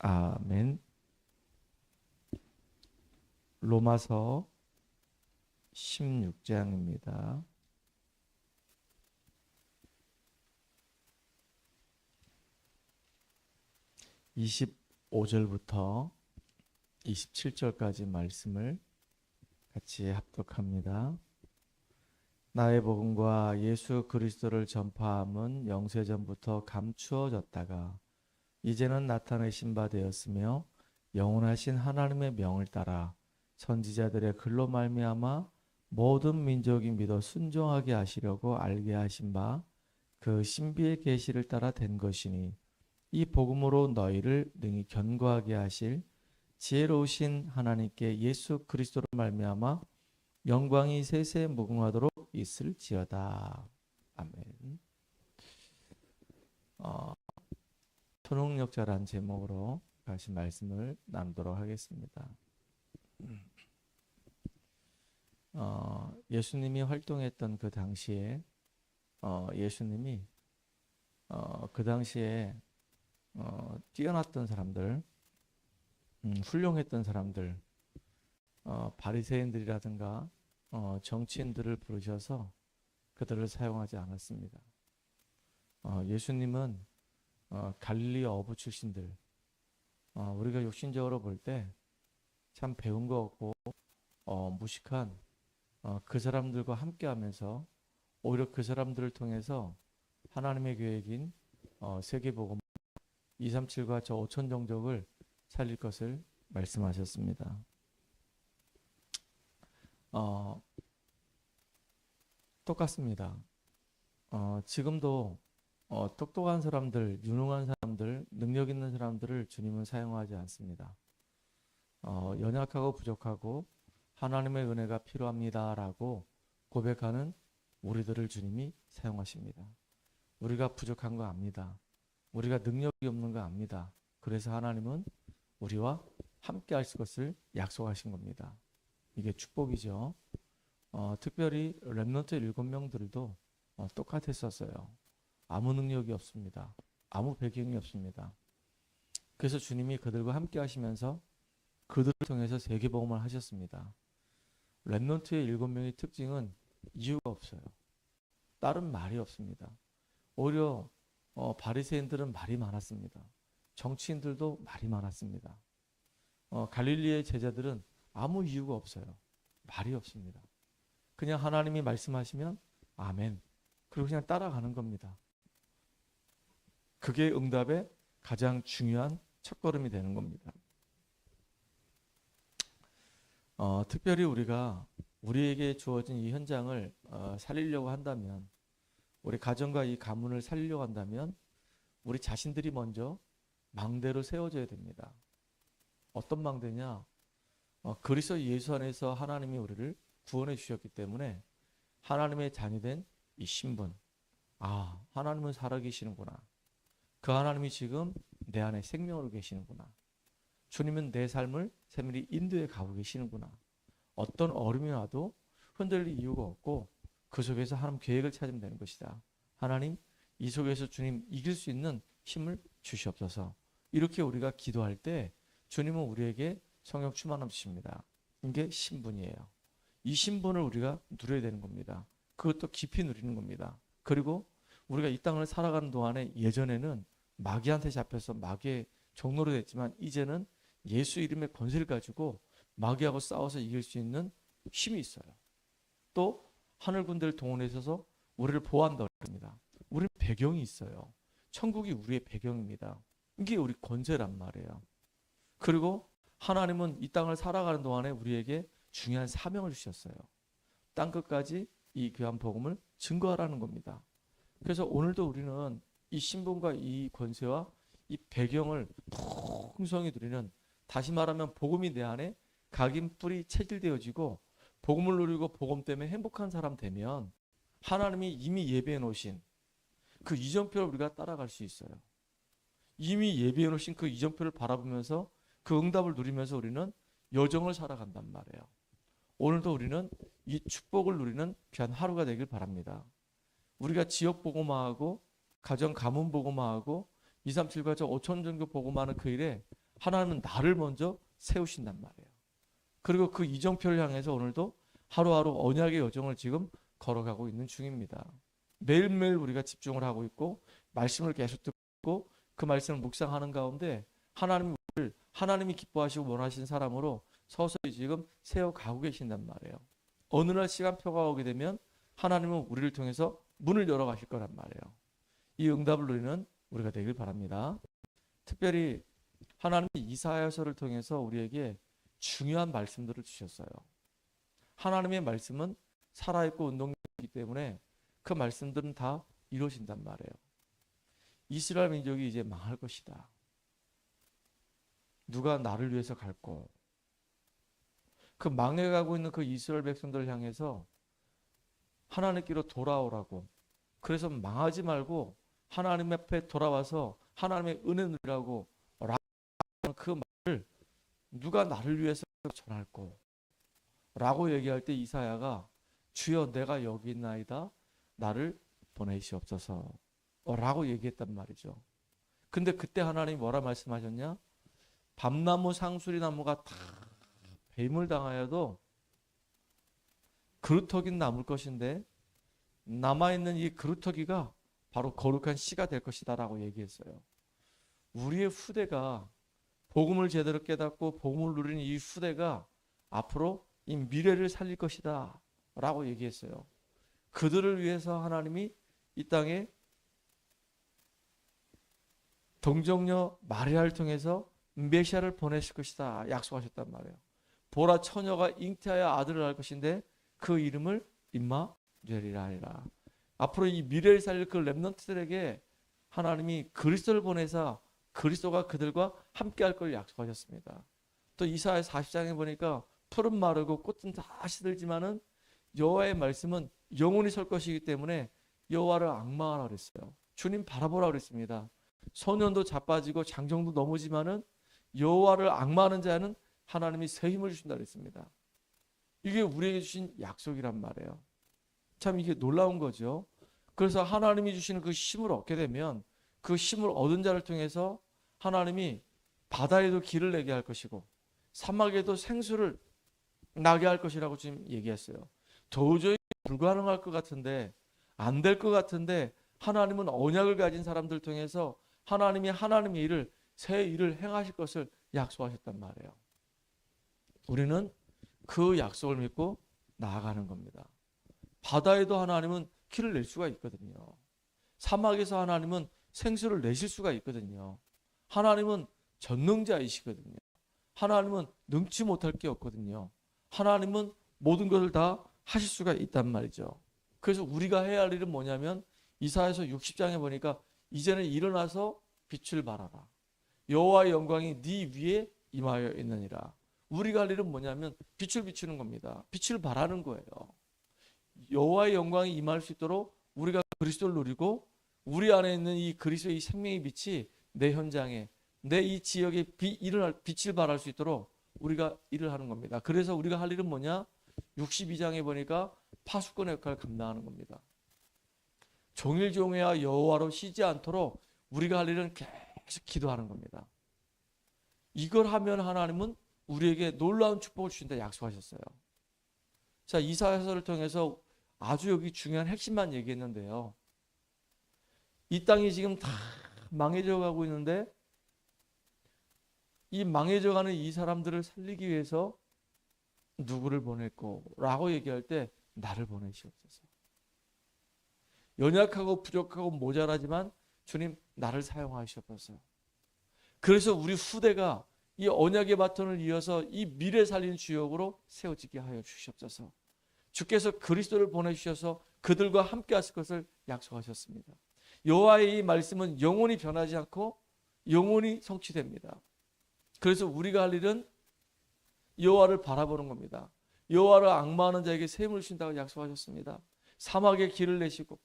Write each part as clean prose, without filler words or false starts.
아멘. 로마서 16장입니다. 25절부터 27절까지 말씀을 같이 합독합니다. 나의 복음과 예수 그리스도를 전파함은 영세전부터 감추어졌다가 이제는 나타내신 바 되었으며 영원하신 하나님의 명을 따라 선지자들의 글로 말미암아 모든 민족이 믿어 순종하게 하시려고 알게 하신 바 그 신비의 계시를 따라 된 것이니 이 복음으로 너희를 능히 견고하게 하실 지혜로우신 하나님께 예수 그리스도로 말미암아 영광이 세세 무궁하도록 있을지어다. 아멘. 초능력자란 제목으로 다시 말씀을 나누도록 하겠습니다. 예수님이 활동했던 그 당시에 예수님이 그 당시에 뛰어났던 사람들, 훌륭했던 사람들, 바리새인들이라든가 정치인들을 부르셔서 그들을 사용하지 않았습니다. 예수님은 갈릴리 어부 출신들, 우리가 육신적으로 볼 때 참 배운 거 없고 무식한 그 사람들과 함께하면서 오히려 그 사람들을 통해서 하나님의 계획인 세계복음 237과 저 5천 종족을 살릴 것을 말씀하셨습니다. 똑같습니다. 지금도 똑똑한 사람들, 유능한 사람들, 능력 있는 사람들을 주님은 사용하지 않습니다. 연약하고 부족하고 하나님의 은혜가 필요합니다라고 고백하는 우리들을 주님이 사용하십니다. 우리가 부족한 거 압니다. 우리가 능력이 없는 거 압니다. 그래서 하나님은 우리와 함께 하실 것을 약속하신 겁니다. 이게 축복이죠. 특별히 렘넌트 7명들도 똑같았었어요. 아무 능력이 없습니다. 아무 배경이 없습니다. 그래서 주님이 그들과 함께 하시면서 그들을 통해서 세계복음을 하셨습니다. 렘넌트의 7명의 특징은 이유가 없어요. 다른 말이 없습니다. 오히려 바리새인들은 말이 많았습니다. 정치인들도 말이 많았습니다. 갈릴리의 제자들은 아무 이유가 없어요. 말이 없습니다. 그냥 하나님이 말씀하시면 아멘. 그리고 그냥 따라가는 겁니다. 그게 응답의 가장 중요한 첫걸음이 되는 겁니다. 특별히 우리가 우리에게 주어진 이 현장을 살리려고 한다면, 우리 가정과 이 가문을 살리려고 한다면 우리 자신들이 먼저 망대로 세워져야 됩니다. 어떤 망대냐? 그리스도 예수 안에서 하나님이 우리를 구원해 주셨기 때문에 하나님의 자녀된 이 신분, 하나님은 살아계시는구나. 그 하나님이 지금 내 안에 생명으로 계시는구나. 주님은 내 삶을 세밀히 인도해 가고 계시는구나. 어떤 어려움이 와도 흔들릴 이유가 없고 그 속에서 하나님 계획을 찾으면 되는 것이다. 하나님, 이 속에서 주님 이길 수 있는 힘을 주시옵소서. 이렇게 우리가 기도할 때 주님은 우리에게 성령 충만함 주십니다. 이게 신분이에요. 이 신분을 우리가 누려야 되는 겁니다. 그것도 깊이 누리는 겁니다. 그리고 우리가 이 땅을 살아가는 동안에 예전에는 마귀한테 잡혀서 마귀의 종로로 됐지만 이제는 예수 이름의 권세를 가지고 마귀하고 싸워서 이길 수 있는 힘이 있어요. 또 하늘 군대를 동원해서 우리를 보호한다고 합니다. 우리는 배경이 있어요. 천국이 우리의 배경입니다. 이게 우리 권세란 말이에요. 그리고 하나님은 이 땅을 살아가는 동안에 우리에게 중요한 사명을 주셨어요. 땅끝까지 이 귀한 복음을 증거하라는 겁니다. 그래서 오늘도 우리는 이 신분과 이 권세와 이 배경을 풍성히 누리는, 다시 말하면 복음이 내 안에 각인 뿌리 체질되어지고 복음을 누리고 복음 때문에 행복한 사람 되면 하나님이 이미 예배해 놓으신 그 이정표를 우리가 따라갈 수 있어요. 이미 예배해 놓으신 그 이정표를 바라보면서 그 응답을 누리면서 우리는 여정을 살아간단 말이에요. 오늘도 우리는 이 축복을 누리는 귀한 하루가 되길 바랍니다. 우리가 지역 복음화하고 가정 가문 복음화하고 237과 저 5천 정도 복음화하는 그 일에 하나님은 나를 먼저 세우신단 말이에요. 그리고 그 이정표를 향해서 오늘도 하루하루 언약의 여정을 지금 걸어가고 있는 중입니다. 매일매일 우리가 집중을 하고 있고 말씀을 계속 듣고 그 말씀을 묵상하는 가운데 하나님이 기뻐하시고 원하시는 사람으로 서서히 지금 세워가고 계신단 말이에요. 어느 날 시간표가 오게 되면 하나님은 우리를 통해서 문을 열어가실 거란 말이에요. 이 응답을 누리는 우리가 되길 바랍니다. 특별히 하나님이 이사야서를 통해서 우리에게 중요한 말씀들을 주셨어요. 하나님의 말씀은 살아있고 운동력이기 때문에 그 말씀들은 다 이루어진단 말이에요. 이스라엘 민족이 이제 망할 것이다. 누가 나를 위해서 갈고, 그 망해가고 있는 그 이스라엘 백성들을 향해서 하나님께로 돌아오라고, 그래서 망하지 말고 하나님 앞에 돌아와서 하나님의 은혜 누리라고 그 말을 누가 나를 위해서 전할고 라고 얘기할 때 이사야가 주여 내가 여기 있나이다 나를 보내시옵소서 라고 얘기했단 말이죠. 근데 그때 하나님이 뭐라 말씀하셨냐? 밤나무 상수리 나무가 다 뱀을 당하여도 그루터기는 남을 것인데 남아있는 이 그루터기가 바로 거룩한 씨가 될 것이다 라고 얘기했어요. 우리의 후대가 복음을 제대로 깨닫고 복음을 누리는 이 후대가 앞으로 이 미래를 살릴 것이다 라고 얘기했어요. 그들을 위해서 하나님이 이 땅에 동정녀 마리아를 통해서 메시아를 보내실 것이다 약속하셨단 말이에요. 보라 처녀가 잉태하여 아들을 낳을 것인데 그 이름을 임마누엘이라 하리라. 앞으로 이 미래를 살릴 그 렘넌트들에게 하나님이 그리스도를 보내사 그리스도가 그들과 함께 할 걸 약속하셨습니다. 또 이사야 40장에 보니까 풀은 마르고 꽃은 다 시들지만은 여호와의 말씀은 영원히 설 것이기 때문에 여호와를 앙망하라 그랬어요. 주님 바라보라 그랬습니다. 소년도 자빠지고 장정도 넘어지만은 여호와를 앙망하는 자는 하나님이 새 힘을 주신다 그랬습니다. 이게 우리에게 주신 약속이란 말이에요. 참 이게 놀라운 거죠. 그래서 하나님이 주시는 그 힘을 얻게 되면 그 힘을 얻은 자를 통해서 하나님이 바다에도 길을 내게 할 것이고 사막에도 생수를 나게 할 것이라고 지금 얘기했어요. 도저히 불가능할 것 같은데 안 될 것 같은데 하나님은 언약을 가진 사람들 통해서 하나님이 하나님의 일을 새 일을 행하실 것을 약속하셨단 말이에요. 우리는 그 약속을 믿고 나아가는 겁니다. 바다에도 하나님은 길을 낼 수가 있거든요. 사막에서 하나님은 생수를 내실 수가 있거든요. 하나님은 전능자이시거든요. 하나님은 능치 못할 게 없거든요. 하나님은 모든 것을 다 하실 수가 있단 말이죠. 그래서 우리가 해야 할 일은 뭐냐면 이사야서 60장에 보니까 이제는 일어나서 빛을 발하라. 여호와의 영광이 네 위에 임하여 있느니라. 우리가 할 일은 뭐냐면 빛을 비추는 겁니다. 빛을 발하는 거예요. 여호와의 영광이 임할 수 있도록 우리가 그리스도를 누리고 우리 안에 있는 이 그리스도의 이 생명의 빛이 내 현장에 내 이 지역에 빛을 발할 수 있도록 우리가 일을 하는 겁니다. 그래서 우리가 할 일은 뭐냐? 62장에 보니까 파수꾼의 역할을 감당하는 겁니다. 종일종이야 여호와로 쉬지 않도록 우리가 할 일은 계속 기도하는 겁니다. 이걸 하면 하나님은 우리에게 놀라운 축복을 주신다 약속하셨어요. 자, 이사야서를 통해서 아주 여기 중요한 핵심만 얘기했는데요. 이 땅이 지금 다 망해져 가고 있는데 이 망해져가는 이 사람들을 살리기 위해서 누구를 보냈고 라고 얘기할 때 나를 보내시옵소서. 연약하고 부족하고 모자라지만 주님 나를 사용하시옵소서. 그래서 우리 후대가 이 언약의 바톤을 이어서 이 미래 살리는 주역으로 세워지게 하여 주시옵소서. 주께서 그리스도를 보내주셔서 그들과 함께 하실 것을 약속하셨습니다. 여호와의 이 말씀은 영원히 변하지 않고 영원히 성취됩니다. 그래서 우리가 할 일은 여호와를 바라보는 겁니다. 여호와를 앙망하는 자에게 새 힘을 주신다고 약속하셨습니다. 사막에 길을 내시고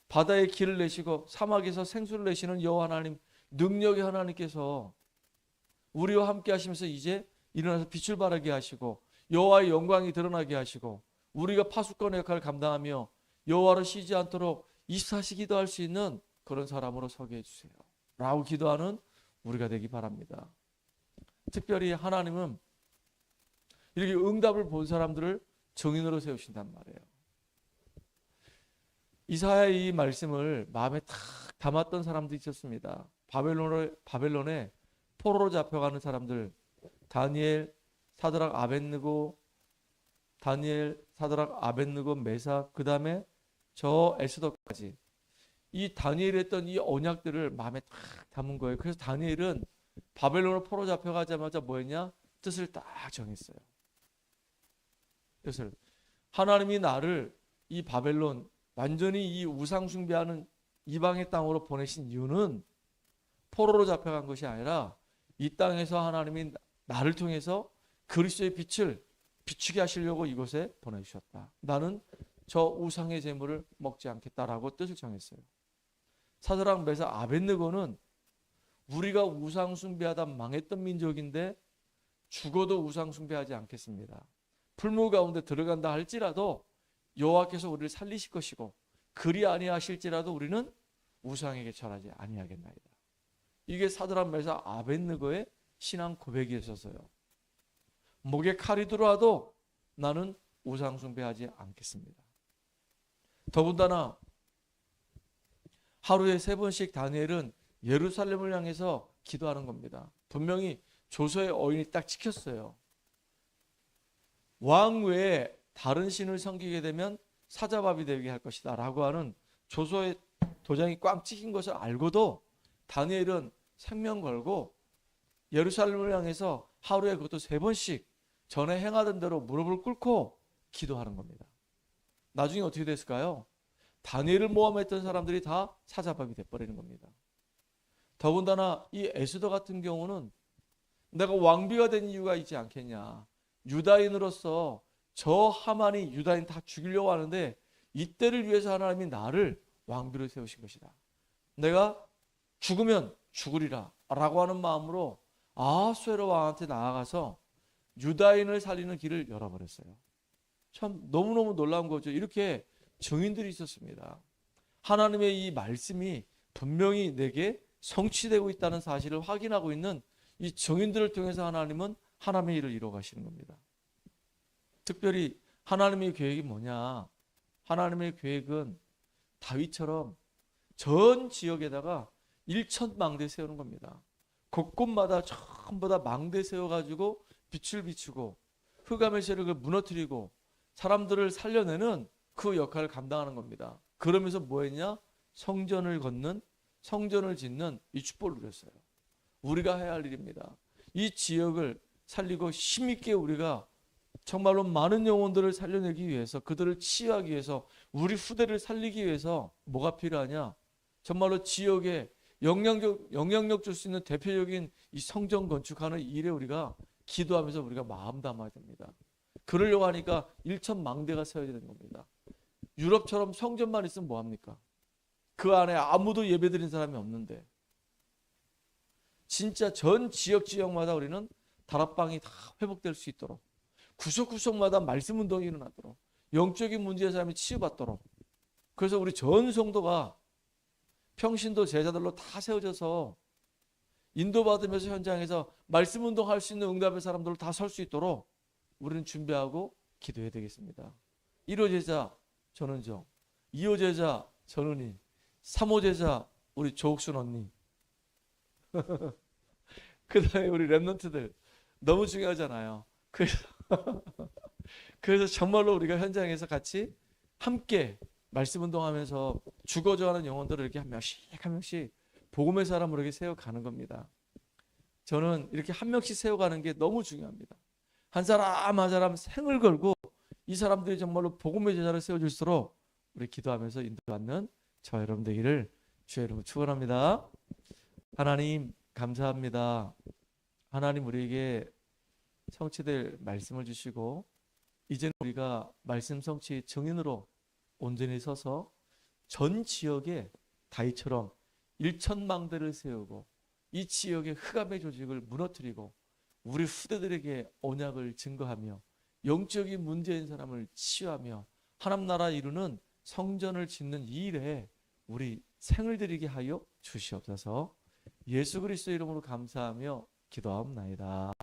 바다에 길을 내시고 사막에서 생수를 내시는 여호와 하나님, 능력의 하나님께서 우리와 함께 하시면서 이제 일어나서 빛을 발하게 하시고 여호와의 영광이 드러나게 하시고 우리가 파수꾼의 역할을 감당하며 여호와를 쉬지 않도록 24시 기도할 수 있는 그런 사람으로 서게 해주세요 라고 기도하는 우리가 되기 바랍니다. 특별히 하나님은 이렇게 응답을 본 사람들을 증인으로 세우신단 말이에요. 이사야의 이 말씀을 마음에 탁 담았던 사람도 있었습니다. 바벨론에 포로로 잡혀가는 사람들, 다니엘, 사드락, 아벳느고, 메삭, 그 다음에 저 에스더까지 이 다니엘이 했던 이 언약들을 마음에 딱 담은 거예요. 그래서 다니엘은 바벨론으로 포로 잡혀가자마자 뭐 했냐? 뜻을 딱 정했어요. 뜻을. 하나님이 나를 이 바벨론 완전히 이 우상 숭배하는 이방의 땅으로 보내신 이유는 포로로 잡혀간 것이 아니라 이 땅에서 하나님이 나를 통해서 그리스도의 빛을 비추게 하시려고 이곳에 보내주셨다. 나는 저 우상의 제물을 먹지 않겠다라고 뜻을 정했어요. 사드락, 메삭, 아벳느고는 우리가 우상 숭배하다 망했던 민족인데 죽어도 우상 숭배하지 않겠습니다. 풀무 가운데 들어간다 할지라도 여호와께서 우리를 살리실 것이고 그리 아니하실지라도 우리는 우상에게 절하지 아니하겠나이다. 이게 사드락, 메삭, 아벳느고의 신앙 고백이었어요. 목에 칼이 들어와도 나는 우상 숭배하지 않겠습니다. 더군다나 하루에 3번씩 다니엘은 예루살렘을 향해서 기도하는 겁니다. 분명히 조서의 어인이 딱 찍혔어요. 왕 외에 다른 신을 섬기게 되면 사자밥이 되게 할 것이다 라고 하는 조서의 도장이 꽉 찍힌 것을 알고도 다니엘은 생명 걸고 예루살렘을 향해서 하루에 그것도 3번씩 전에 행하던 대로 무릎을 꿇고 기도하는 겁니다. 나중에 어떻게 됐을까요? 다니엘을 모함했던 사람들이 다 사자밥이 돼버리는 겁니다. 더군다나 이 에스더 같은 경우는 내가 왕비가 된 이유가 있지 않겠냐. 유다인으로서 저 하만이 유다인 다 죽이려고 하는데 이때를 위해서 하나님이 나를 왕비로 세우신 것이다. 내가 죽으면 죽으리라 라고 하는 마음으로 아하수에로 왕한테 나아가서 유다인을 살리는 길을 열어버렸어요. 참 너무너무 놀라운 거죠. 이렇게 증인들이 있었습니다. 하나님의 이 말씀이 분명히 내게 성취되고 있다는 사실을 확인하고 있는 이 증인들을 통해서 하나님은 하나님의 일을 이루어 가시는 겁니다. 특별히 하나님의 계획이 뭐냐? 하나님의 계획은 다윗처럼 전 지역에다가 1,000망대 세우는 겁니다. 곳곳마다 전부 다 망대 세워가지고 빛을 비추고 흑암의 세력을 무너뜨리고 사람들을 살려내는 그 역할을 감당하는 겁니다. 그러면서 뭐 했냐? 성전을 짓는 이 축복을 누렸어요. 우리가 해야 할 일입니다. 이 지역을 살리고 힘있게 우리가 정말로 많은 영혼들을 살려내기 위해서 그들을 치유하기 위해서 우리 후대를 살리기 위해서 뭐가 필요하냐? 정말로 지역에 영향력 줄 수 있는 대표적인 이 성전 건축하는 일에 우리가 기도하면서 우리가 마음 담아야 됩니다. 그러려고 하니까 1,000망대가 세워야 되는 겁니다. 유럽처럼 성전만 있으면 뭐합니까? 그 안에 아무도 예배드린 사람이 없는데 진짜 전 지역마다 우리는 다락방이 다 회복될 수 있도록 구석구석마다 말씀 운동이 일어나도록 영적인 문제의 사람이 치유받도록 그래서 우리 전 성도가 평신도 제자들로 다 세워져서 인도받으면서 현장에서 말씀 운동할 수 있는 응답의 사람들로 다 설 수 있도록 우리는 준비하고 기도해야 되겠습니다. 1호 제자 전은정, 2호 제자 전은희, 3호 제자 우리 조옥순 언니 그 다음에 우리 랩런트들 너무 중요하잖아요. 그래서 정말로 우리가 현장에서 같이 함께 말씀 운동하면서 죽어져가는 영혼들을 이렇게 한 명씩 복음의 사람으로 이렇게 세워가는 겁니다. 저는 이렇게 한 명씩 세워가는 게 너무 중요합니다. 한 사람 한 사람 생을 걸고 이 사람들이 정말로 복음의 제자를 세워줄수록 우리 기도하면서 인도받는 저 여러분 되기를 주의 이름으로 축원합니다. 하나님 감사합니다. 하나님 우리에게 성취될 말씀을 주시고 이제는 우리가 말씀 성취의 증인으로 온전히 서서 전 지역에 다윗처럼 1,000망대를 세우고 이 지역의 흑암의 조직을 무너뜨리고 우리 후대들에게 언약을 증거하며 영적인 문제인 사람을 치유하며 하나님 나라 이루는 성전을 짓는 이 일에 우리 생을 드리게 하여 주시옵소서. 예수 그리스도 이름으로 감사하며 기도하옵나이다.